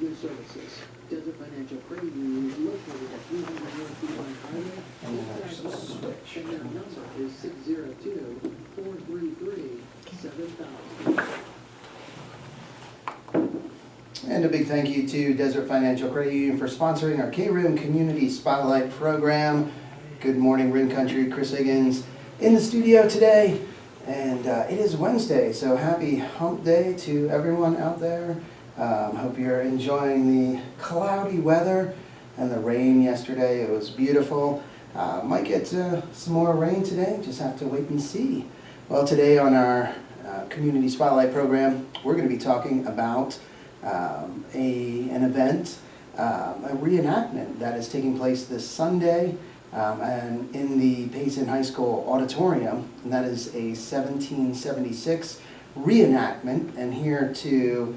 your services. Desert Financial Credit Union is located at 300 North Beeline Highway. And their number is 602-433-7000. And a big thank you to Desert Financial Credit Union for sponsoring our KRIM Community Spotlight program. Good morning, Rin Country. Chris Higgins in the studio today. And it is Wednesday, so happy hump day to everyone out there. Hope you're enjoying the cloudy weather and the rain yesterday. It was beautiful. Might get some more rain today, just have to wait and see. Well, today on our Community Spotlight program, we're going to be talking about an event, a reenactment that is taking place this Sunday and in the Payson High School Auditorium, and that is a 1776 reenactment. And here to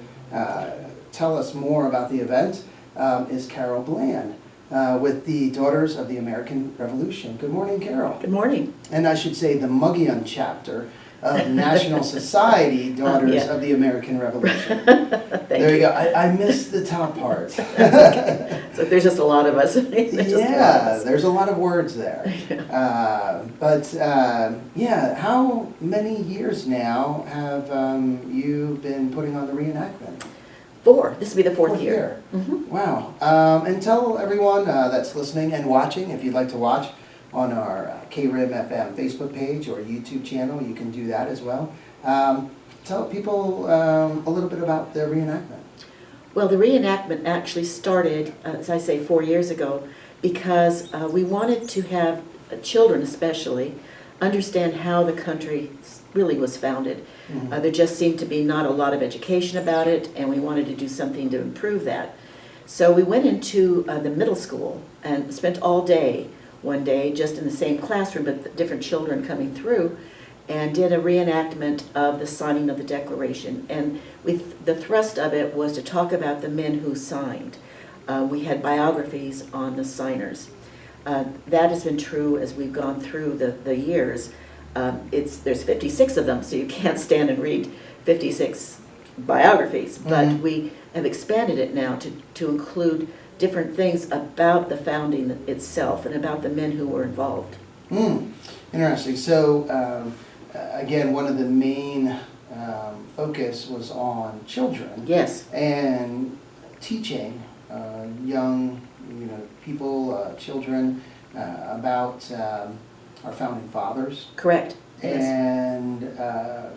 tell us more about the event is Carol Bland with the Daughters of the American Revolution. Good morning, Carol. Good morning. And I should say the Muggian chapter of National Society Daughters of the American Revolution. There you go. I missed the top part. So there's just a lot of us. There's a lot of words there. Yeah, how many years now have you been putting on the reenactment? 4. This will be the fourth year. Mm-hmm. Wow. And tell everyone that's listening and watching, if you'd like to watch on our KRIM FM Facebook page or YouTube channel, you can do that as well. Tell people a little bit about the reenactment. Well, the reenactment actually started, as I say, 4 years ago, because we wanted to have children especially understand how the country really was founded. Mm-hmm. There just seemed to be not a lot of education about it, and we wanted to do something to improve that. So we went into the middle school and spent all day, one day, just in the same classroom, but different children coming through, and did a reenactment of the signing of the Declaration. And the thrust of it was to talk about the men who signed. We had biographies on the signers. That has been true as we've gone through the years. There's 56 of them, so you can't stand and read 56 biographies, but we have expanded it now to include different things about the founding itself and about the men who were involved. Interesting. So, again, one of the main focus was on children. Yes. And teaching young, people, children about our founding fathers. Correct. Yes. And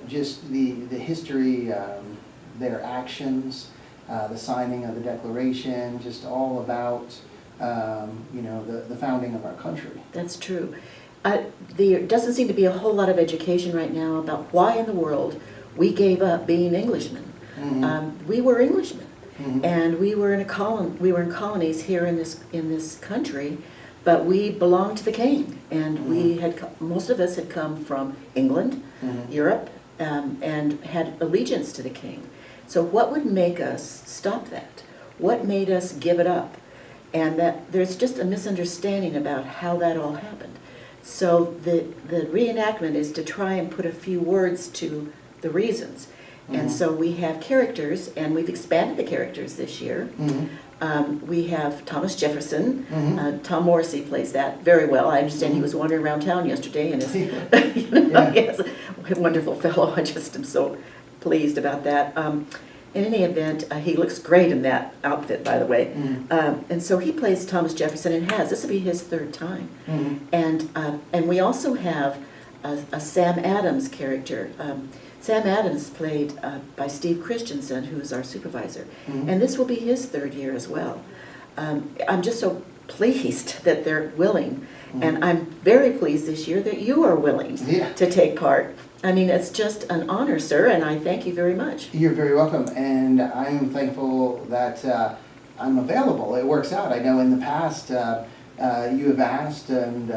just the history, their actions, the signing of the Declaration, just all about the founding of our country. That's true. There doesn't seem to be a whole lot of education right now about why in the world we gave up being Englishmen. Mm-hmm. We were Englishmen, mm-hmm. and we were in colonies here in this country, but we belonged to the King, and mm-hmm. most of us had come from England, mm-hmm. Europe, and had allegiance to the King. So what would make us stop that? What made us give it up? And that there's just a misunderstanding about how that all happened. So the reenactment is to try and put a few words to the reasons. Mm-hmm. And so we have characters, and we've expanded the characters this year. Mm-hmm. We have Thomas Jefferson. Mm-hmm. Tom Morrissey plays that very well. I understand he was wandering around town yesterday, and yes, wonderful fellow. I just am so pleased about that. In any event, he looks great in that outfit, by the way. Mm-hmm. And so he plays Thomas Jefferson, and this will be his 3rd time. Mm-hmm. And we also have a Sam Adams character. Sam Adams played by Steve Christensen, who's our supervisor. Mm-hmm. And this will be his 3rd year as well. I'm just so pleased that they're willing. Mm-hmm. And I'm very pleased this year that you are willing to take part. I mean, it's just an honor, sir, and I thank you very much. You're very welcome, and I'm thankful that I'm available. It works out. I know in the past you have asked, and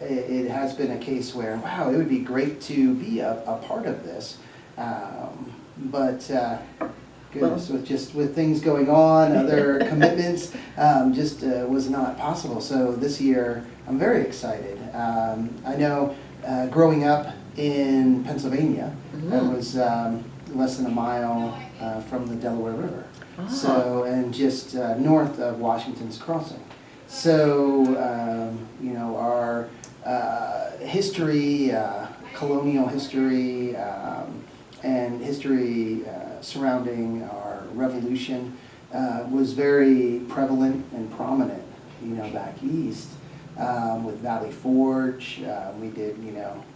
it has been a case where, wow, it would be great to be a part of this. But goodness, with things going on, other commitments, was not possible. So this year, I'm very excited. I know growing up in Pennsylvania, mm-hmm. That was less than a mile from the Delaware River. So, and just north of Washington's Crossing. So, our history, colonial history, and history surrounding our revolution was very prevalent and prominent, back east. With Valley Forge, we did,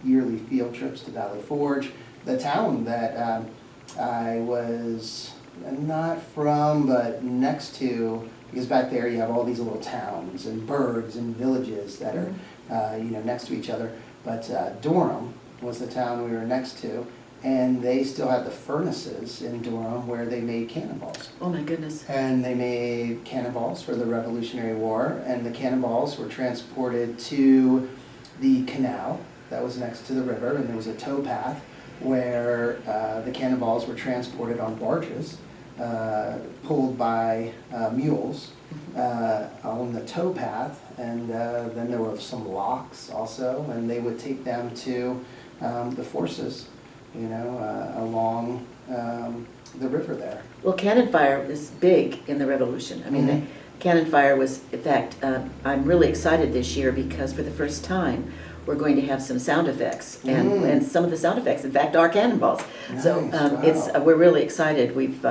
yearly field trips to Valley Forge, the town that I was not from, but next to, because back there you have all these little towns and burgs and villages that are, next to each other. But Durham was the town we were next to, and they still had the furnaces in Durham where they made cannonballs. Oh my goodness. And they made cannonballs for the Revolutionary War, and the cannonballs were transported to the canal that was next to the river, and there was a tow path where the cannonballs were transported on barges, pulled by mules on the tow path, and then there were some locks also, and they would take them to the forces, along the river there. Well, cannon fire was big in the Revolution. I mean, the cannon fire was, in fact, I'm really excited this year because for the first time, we're going to have some sound effects, and some of the sound effects, in fact, are cannonballs. Nice, So wow. we're really excited. We've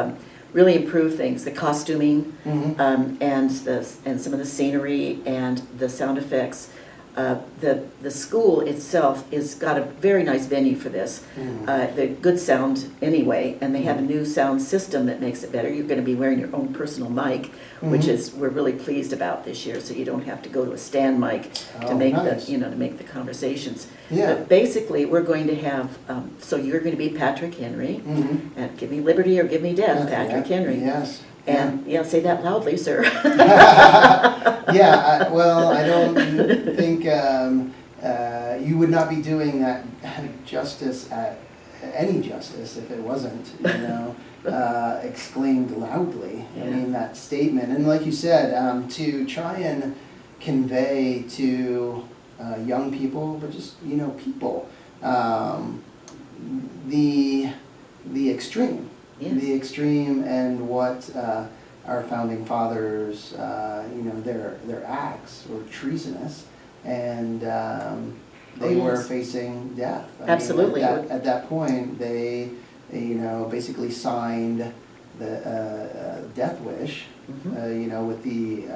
really improved things, the costuming, and some of the scenery and the sound effects. The school itself is got a very nice venue for this. The good sound anyway, and they have a new sound system that makes it better. You're going to be wearing your own personal mic, which is we're really pleased about this year. So you don't have to go to a stand mic to make nice. to make the conversations. Yeah. But basically, we're going to have. So you're going to be Patrick Henry, and give me liberty or give me death, Patrick Henry. Yes. And say that loudly, sir. Well, I don't think you would not be doing that justice at any justice if it wasn't, exclaimed loudly. I mean, that statement. And like you said, to try and convey to young people, but just, people, the extreme. Yes. The extreme and what our founding fathers, their acts were treasonous, and they were facing death. Absolutely. At that point, they, basically signed the death wish, with the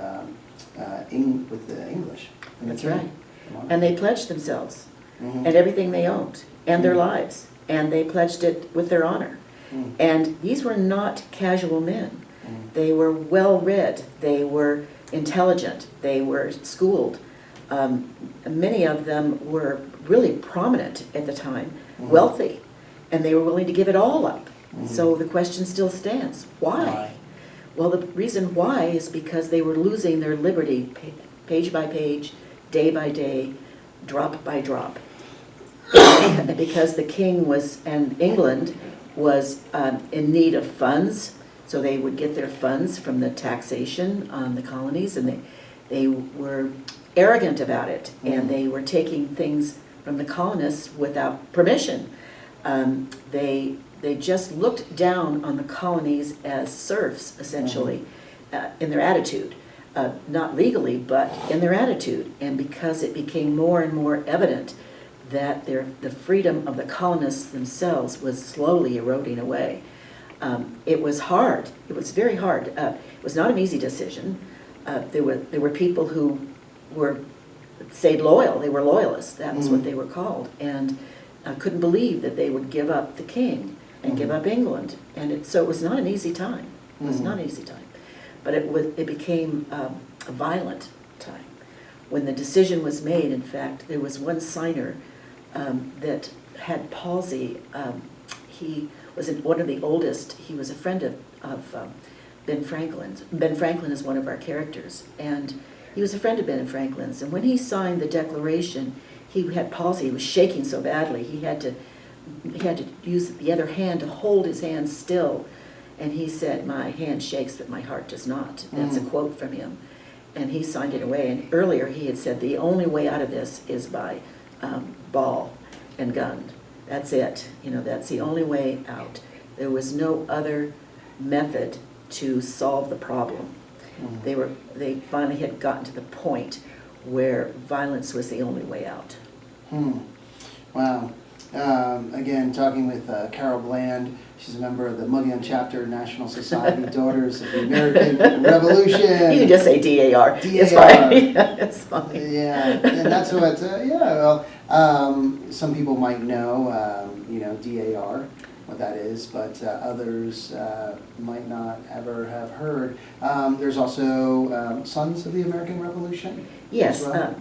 English. That's right. And they pledged themselves and everything they owned and their lives, and they pledged it with their honor. And these were not casual men. They were well-read, they were intelligent, they were schooled. Many of them were really prominent at the time, wealthy, and they were willing to give it all up. So the question still stands, why? Well, the reason why is because they were losing their liberty page by page, day by day, drop by drop. Because the king and England was in need of funds, so they would get their funds from the taxation on the colonies, and they were arrogant about it, and they were taking things from the colonists without permission. They just looked down on the colonies as serfs, essentially, in their attitude. Not legally, but in their attitude. And because it became more and more evident that the freedom of the colonists themselves was slowly eroding away. It was hard. It was very hard. It was not an easy decision. There were people who stayed loyal. They were loyalists. That was what they were called. And couldn't believe that they would give up the king and give up England. And so it was not an easy time. It was not an easy time. But it became a violent time. When the decision was made, in fact, there was one signer that had palsy. He was one of the oldest. He was a friend of Ben Franklin's. Ben Franklin is one of our characters. And he was a friend of Ben Franklin's. And when he signed the Declaration, he had palsy. He was shaking so badly. He had to use the other hand to hold his hand still. And he said, "My hand shakes, but my heart does not." That's a quote from him. And he signed it away. And earlier he had said, the only way out of this is by ball and gun. That's it. That's the only way out. There was no other method to solve the problem. They finally had gotten to the point where violence was the only way out. Wow. Again, talking with Carol Bland. She's a member of the Mogollon Chapter, National Society Daughters of the American Revolution. You can just say DAR. DAR. It's fine. It's fine. Yeah, and that's what, some people might know, DAR, what that is, but others might not ever have heard. There's also Sons of the American Revolution. Yes, as well.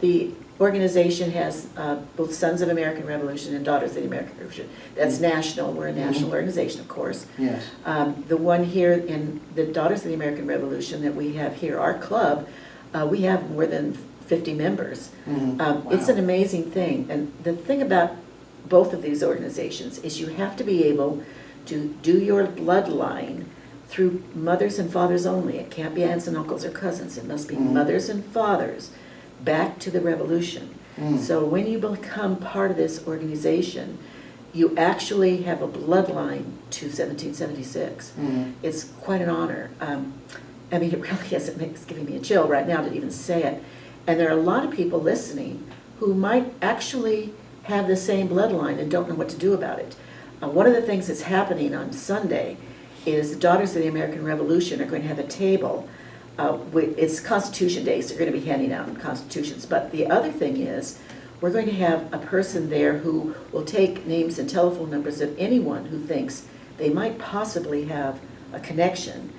the organization has both Sons of American Revolution and Daughters of the American Revolution. That's national. We're a national organization, of course. Yes. The one here in the Daughters of the American Revolution that we have here, our club, we have more than 50 members. Wow. It's an amazing thing. And the thing about both of these organizations is you have to be able to do your bloodline through mothers and fathers only. It can't be aunts and uncles or cousins. It must be mothers and fathers back to the revolution. So when you become part of this organization, you actually have a bloodline to 1776. It's quite an honor. I mean, it really is. It's giving me a chill right now to even say it. And there are a lot of people listening who might actually have the same bloodline and don't know what to do about it. One of the things that's happening on Sunday is the Daughters of the American Revolution are going to have a table. It's Constitution Day, so they're going to be handing out constitutions. But the other thing is, we're going to have a person there who will take names and telephone numbers of anyone who thinks they might possibly have a connection,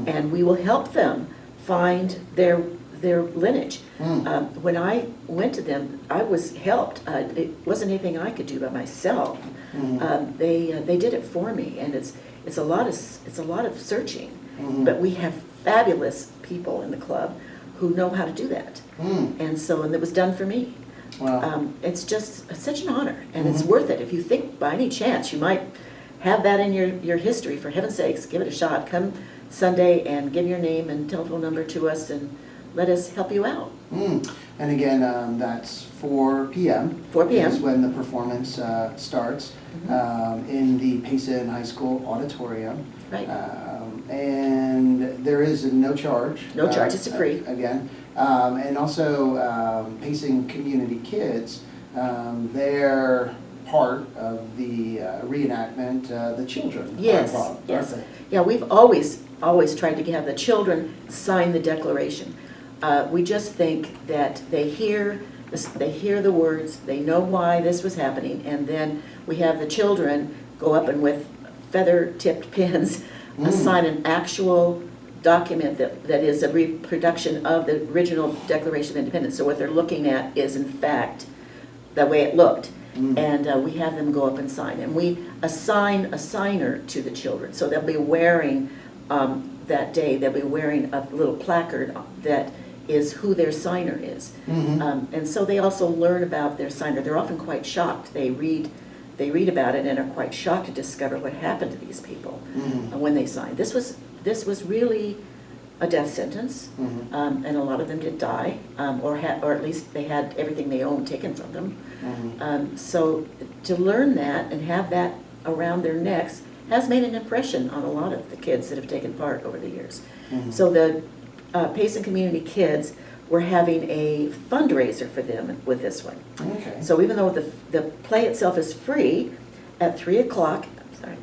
and we will help them find their lineage. When I went to them, I was helped. It wasn't anything I could do by myself. They did it for me, and it's a lot of searching. But we have fabulous people in the club who know how to do that, and it was done for me. Wow. It's just such an honor, and it's worth it. If you think by any chance you might have that in your history, for heaven's sakes, give it a shot. Come Sunday and give your name and telephone number to us, and let us help you out. And again, that's 4 p.m. 4 p.m. is when the performance starts in the Payson High School Auditorium. Right. And there is no charge. No charge, it's free. Again. And also Payson Community Kids, they're part of the reenactment, the children. Yes, Club, yes. aren't Yeah, we've always tried to have the children sign the Declaration. We just think that they hear the words, they know why this was happening, and then we have the children go up and with feather-tipped pens sign an actual document that is a reproduction of the original Declaration of Independence. So what they're looking at is, in fact, the way it looked. And we have them go up and sign. And we assign a signer to the children. So they'll be wearing, that day, they'll be wearing a little placard that is who their signer is. And so they also learn about their signer. They're often quite shocked. They read about it and are quite shocked to discover what happened to these people when they signed. This was really a death sentence, and a lot of them did die, or at least they had everything they owned taken from them. So to learn that and have that around their necks has made an impression on a lot of the kids that have taken part over the years. So the Payson Community Kids, we're having a fundraiser for them with this one. Okay. So even though the play itself is free, at 3 o'clock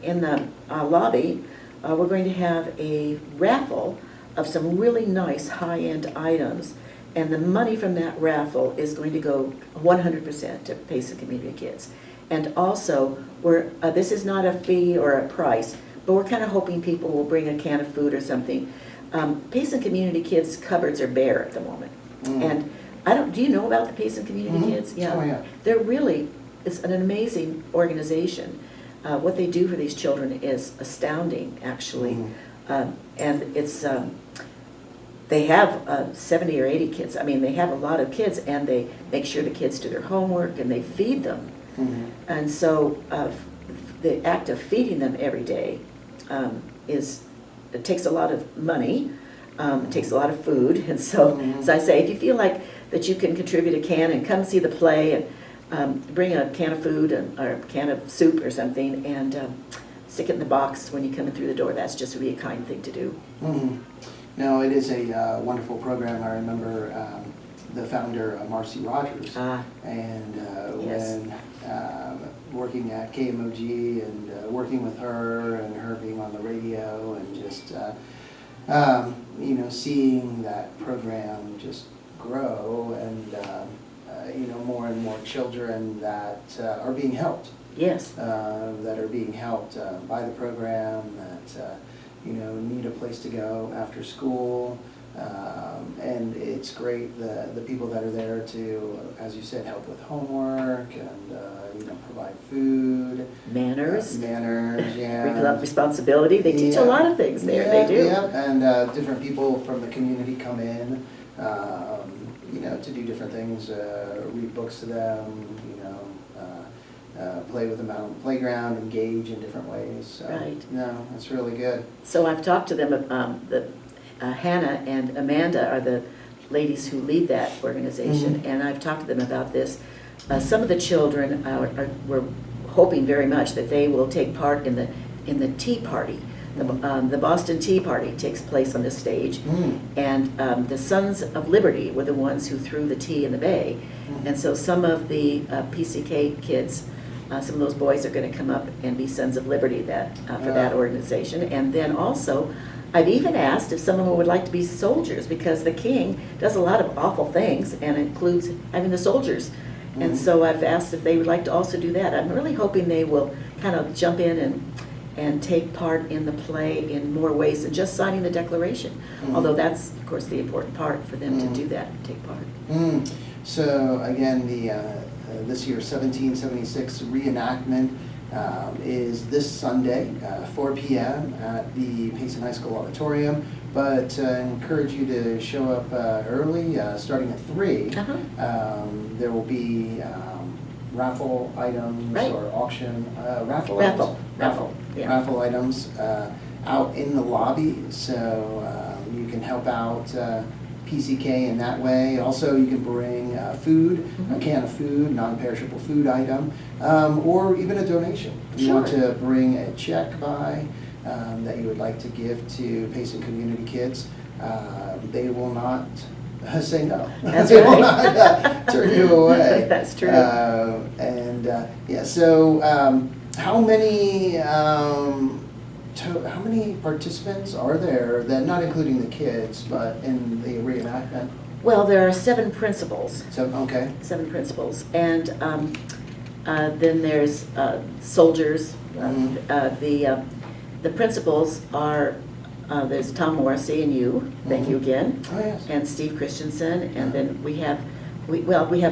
in the lobby, we're going to have a raffle of some really nice high-end items, and the money from that raffle is going to go 100% to Payson Community Kids. And also, this is not a fee or a price, but we're kind of hoping people will bring a can of food or something. Payson Community Kids cupboards are bare at the moment, and do you know about the Payson Community Kids? Yeah. Oh, yeah. They're really, it's an amazing organization. What they do for these children is astounding, actually. And it's, they have 70 or 80 kids. I mean, they have a lot of kids, and they make sure the kids do their homework, and they feed them. And so the act of feeding them every day it takes a lot of money, it takes a lot of food, and so as I say, if you feel like that you can contribute a can and come see the play and bring a can of food or a can of soup or something, and stick it in the box when you come in through the door. That's just really a kind thing to do. Mhm. No, it is a wonderful program. I remember the founder, Marcy Rogers, and Yes. when working at KMOG and working with her and her being on the radio and just, you know, seeing that program just grow and, you know, more and more children that are being helped. Yes. That are being helped by the program, that you know, need a place to go after school, and it's great the people that are there to, as you said, help with homework and you know, provide food, Manners. manners, yeah, Responsibility. They teach a lot of things there. Yeah, They do. yeah, and different people from the community come in, you know, to do different things, read books to them, you know, play with them out on the playground, engage in different ways. So, Right. no, it's really good. So I've talked to them, Hannah and Amanda are the ladies who lead that organization, Mhm. and I've talked to them about this. Some of the children were hoping very much that they will take part in the Tea Party. The Boston Tea Party takes place on this stage, and the Sons of Liberty were the ones who threw the tea in the bay. And so some of the PCK kids, some of those boys are going to come up and be Sons of Liberty for that organization. And then also, I've even asked if some of them would like to be soldiers, because the king does a lot of awful things and includes having the soldiers. And so I've asked if they would like to also do that. I'm really hoping they will kind of jump in and take part in the play in more ways than just signing the declaration. Although that's, of course, the important part for them to do that, take part. So again, this year's 1776 reenactment is this Sunday, 4 p.m. at the Payson High School Auditorium. But encourage you to show up early, starting at 3. There will be raffle items or auction, raffle items out in the lobby, so you can help out PCK in that way. Also, you can bring food, a can of food, non-perishable food item, or even a donation. You want to bring a check by that you would like to give to Payson Community Kids. They will not say no. That's They right. will not turn you away. That's true. Yeah, so how many participants are there, that not including the kids, but in the reenactment? Well, there are 7 principals. So, okay. 7 principals. And then there's soldiers. The principals are, there's Tom Morrissey and you, thank you again, Oh, yes. and Steve Christensen, and then we have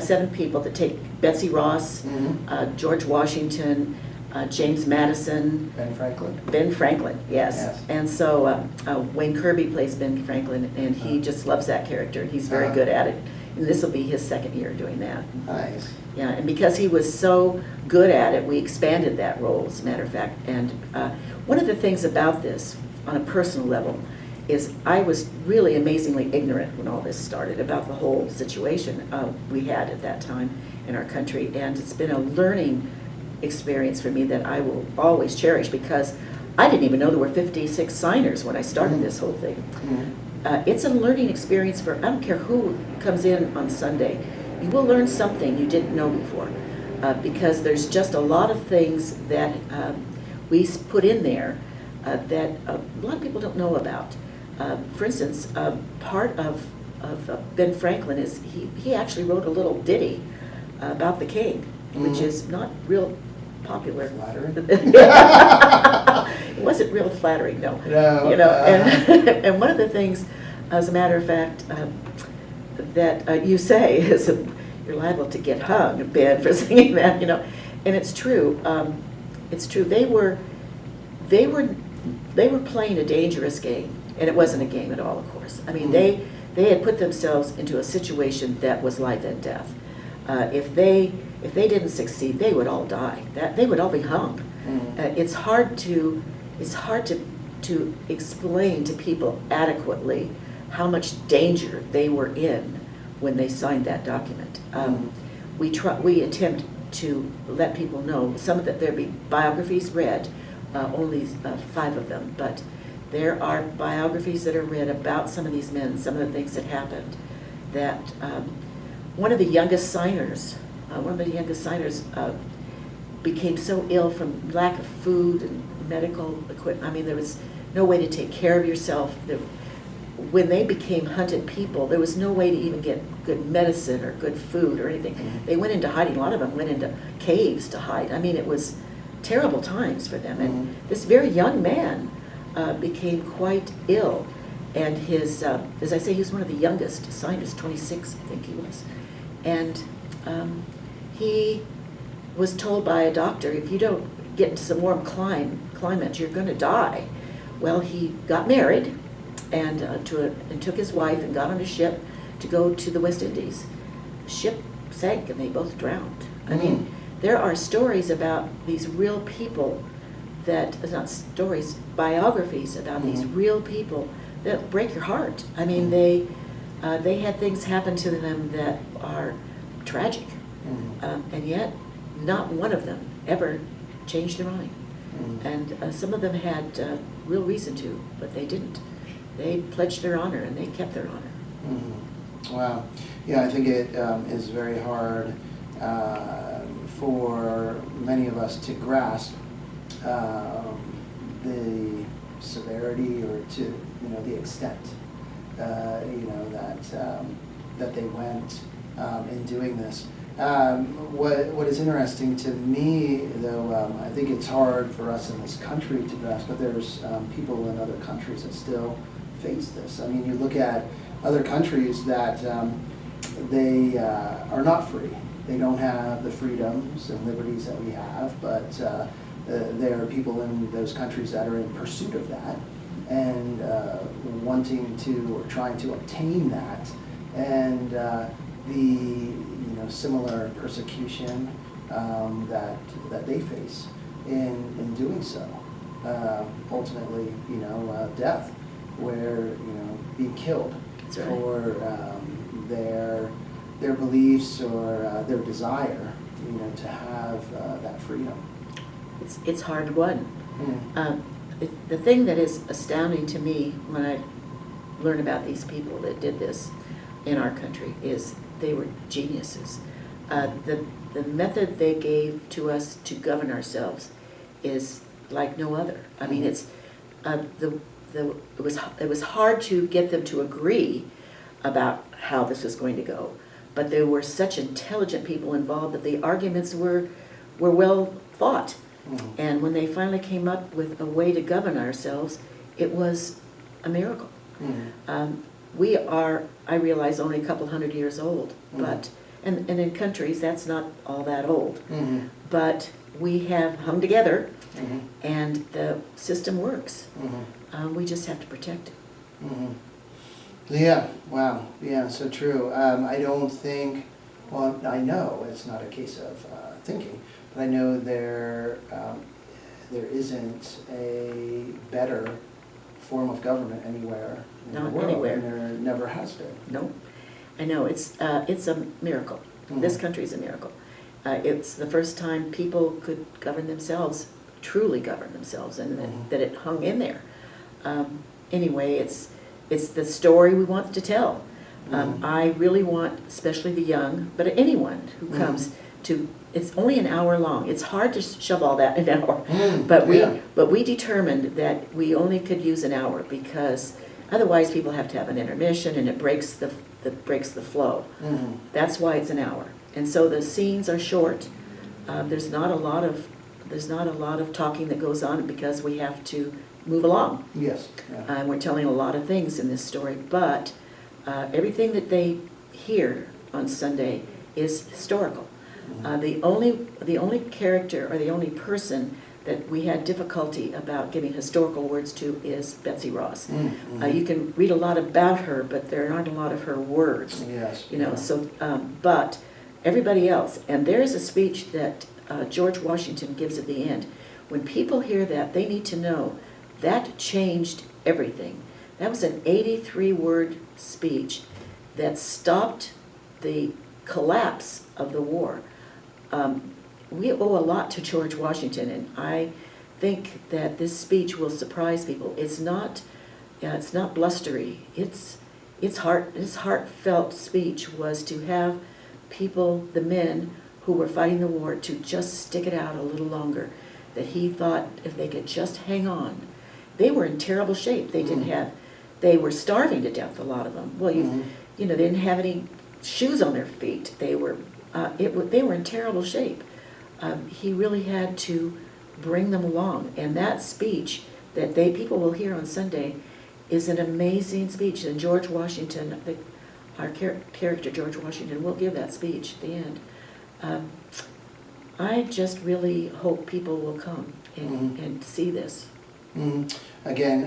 7 people that take Betsy Ross, George Washington, James Madison, Ben Franklin, yes. And so Wayne Kirby plays Ben Franklin, and he just loves that character, and he's very good at it. And this will be his 2nd year doing that. Nice. Yeah, and because he was so good at it, we expanded that role, as a matter of fact. And one of the things about this, on a personal level, is I was really amazingly ignorant when all this started about the whole situation we had at that time in our country. And it's been a learning experience for me that I will always cherish, because I didn't even know there were 56 signers when I started this whole thing. It's a learning experience for, I don't care who comes in on Sunday, you will learn something you didn't know before, because there's just a lot of things that we put in there that a lot of people don't know about. For instance, part of Ben Franklin is he actually wrote a little ditty about the king, which is not real popular. Flattering? It wasn't real flattering, no. No. You know, and one of the things, as a matter of fact, that you say is you're liable to get hung, Ben, for singing that, you know. And it's true. It's true. They were playing a dangerous game, and it wasn't a game at all, of course. I mean, they had put themselves into a situation that was life and death. If they didn't succeed, they would all die. They would all be hung. It's hard to explain to people adequately how much danger they were in when they signed that document. We attempt to let people know some of that. There'll be biographies read only 5 of them, but there are biographies that are read about some of these men, some of the things that happened. That one of the youngest signers became so ill from lack of food and medical equipment. I mean, there was no way to take care of yourself. When they became hunted people, there was no way to even get good medicine or good food or anything. They went into hiding. A lot of them went into caves to hide. I mean, it was terrible times for them. And this very young man became quite ill. And his, as I say, he was one of the youngest signers, 26, I think he was. And he was told by a doctor, if you don't get into some warm climate, you're going to die. Well, he got married and took his wife and got on a ship to go to the West Indies. The ship sank and they both drowned. I mean, there are stories about these real people not stories, biographies about these real people that break your heart. I mean, they had things happen to them that are tragic, and yet not one of them ever changed their mind. And some of them had real reason to, but they didn't. They pledged their honor and they kept their honor. Wow. Yeah, I think it is very hard for many of us to grasp the severity or to the extent that they went in doing this. What is interesting to me, though, I think it's hard for us in this country to grasp, but there's people in other countries that still face this. I mean, you look at other countries that they are not free. They don't have the freedoms and liberties that we have, but there are people in those countries that are in pursuit of that and wanting to or trying to obtain that, and the similar persecution that they face in doing so. Ultimately, death, where being killed for their beliefs or their desire, to have that freedom. It's hard won. The thing that is astounding to me when I learn about these people that did this in our country is they were geniuses. The method they gave to us to govern ourselves is like no other. I mean, it's it was hard to get them to agree about how this was going to go, but there were such intelligent people involved that the arguments were well thought. And when they finally came up with a way to govern ourselves, it was a miracle. We are, I realize, only a couple hundred years old, but and in countries that's not all that old. But we have hung together, and the system works. We just have to protect it. Yeah, wow, yeah, so true. I don't think, well, I know it's not a case of thinking, but I know there isn't a better form of government anywhere in the world. Anywhere. And there never has been. No, I know, it's a miracle. This country's a miracle. It's the first time people could govern themselves, truly govern themselves, and that it hung in there. Anyway, it's the story we want to tell. I really want, especially the young, but anyone who comes to, it's only an hour long. It's hard to shove all that in an hour, but we determined that we only could use an hour because otherwise people have to have an intermission and it breaks the flow. That's why it's an hour. And so the scenes are short. There's not a lot of talking that goes on because we have to move along. Yes. Yeah. We're telling a lot of things in this story, but everything that they hear on Sunday is historical. The only character or the only person that we had difficulty about giving historical words to is Betsy Ross. You can read a lot about her, but there aren't a lot of her words. Yes. So, but everybody else, and there's a speech that George Washington gives at the end. When people hear that, they need to know that changed everything. That was an 83-word speech that stopped the collapse of the war. We owe a lot to George Washington, and I think that this speech will surprise people. It's not blustery. Its heartfelt speech was to have people, the men who were fighting the war, to just stick it out a little longer. That he thought if they could just hang on. They were in terrible shape. They were starving to death, a lot of them. Well, they didn't have any shoes on their feet. They were in terrible shape. He really had to bring them along. And that speech that people will hear on Sunday is an amazing speech. And George Washington, our character George Washington, will give that speech at the end. I just really hope people will come and see this. Again,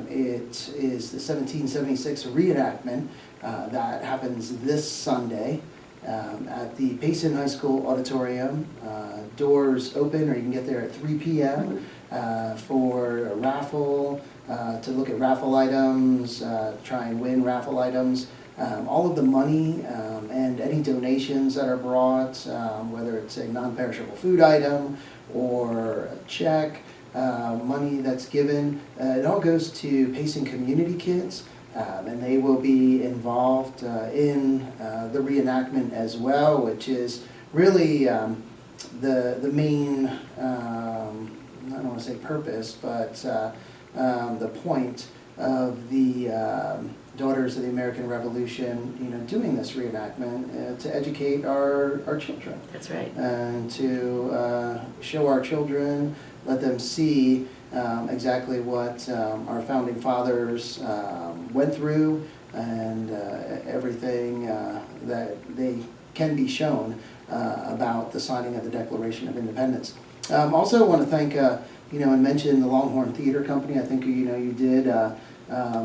it is the 1776 reenactment that happens this Sunday at the Payson High School Auditorium. Doors open, or you can get there at 3 p.m. For a raffle, to look at raffle items, try and win raffle items. All of the money and any donations that are brought, whether it's a non-perishable food item or a check, money that's given, it all goes to Payson community kids, and they will be involved in the reenactment as well, which is really the main, I don't want to say purpose, but the point of the Daughters of the American Revolution, doing this reenactment to educate our children. That's right. And to show our children, let them see exactly what our founding fathers went through, and everything that they can be shown about the signing of the Declaration of Independence. Also want to thank, and mention the Longhorn Theater Company. I think you did.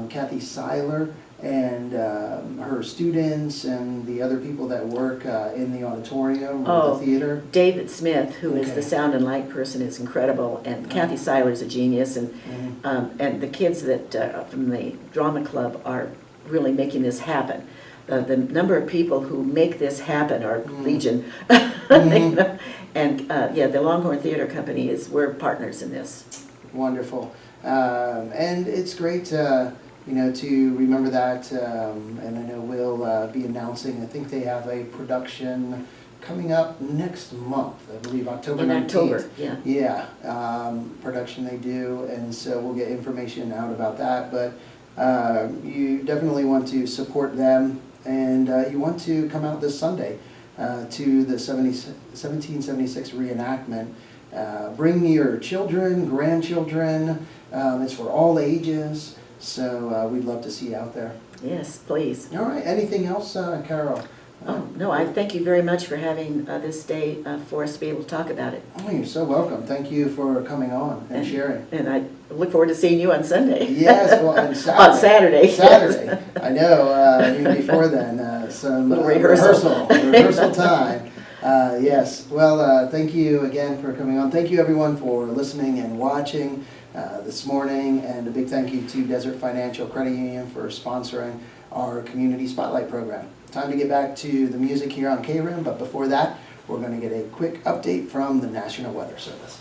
Kathy Seiler and her students and the other people that work in the auditorium or the theater. David Smith, who is the sound and light person, is incredible, and Kathy Seiler is a genius, and the kids that from the drama club are really making this happen. The number of people who make this happen are legion. And the Longhorn Theater Company we're partners in this. Wonderful. And it's great to remember that, and I know we'll be announcing, I think they have a production coming up next month, I believe October 19th. In October, yeah. Yeah, production they do, and so we'll get information out about that, but you definitely want to support them, and you want to come out this Sunday to the 1776 reenactment. Bring your children, grandchildren. It's for all ages, so we'd love to see you out there. Yes, please. All right, anything else, Carol? No, I thank you very much for having this day for us to be able to talk about it. Oh, you're so welcome. Thank you for coming on and sharing. And I look forward to seeing you on Sunday. Yes, well, on Saturday. On Saturday. Saturday. I know, even before then, some little rehearsal time. Yes, well, thank you again for coming on. Thank you everyone for listening and watching this morning, and a big thank you to Desert Financial Credit Union for sponsoring our Community Spotlight program. Time to get back to the music here on KRIM, but before that, we're going to get a quick update from the National Weather Service.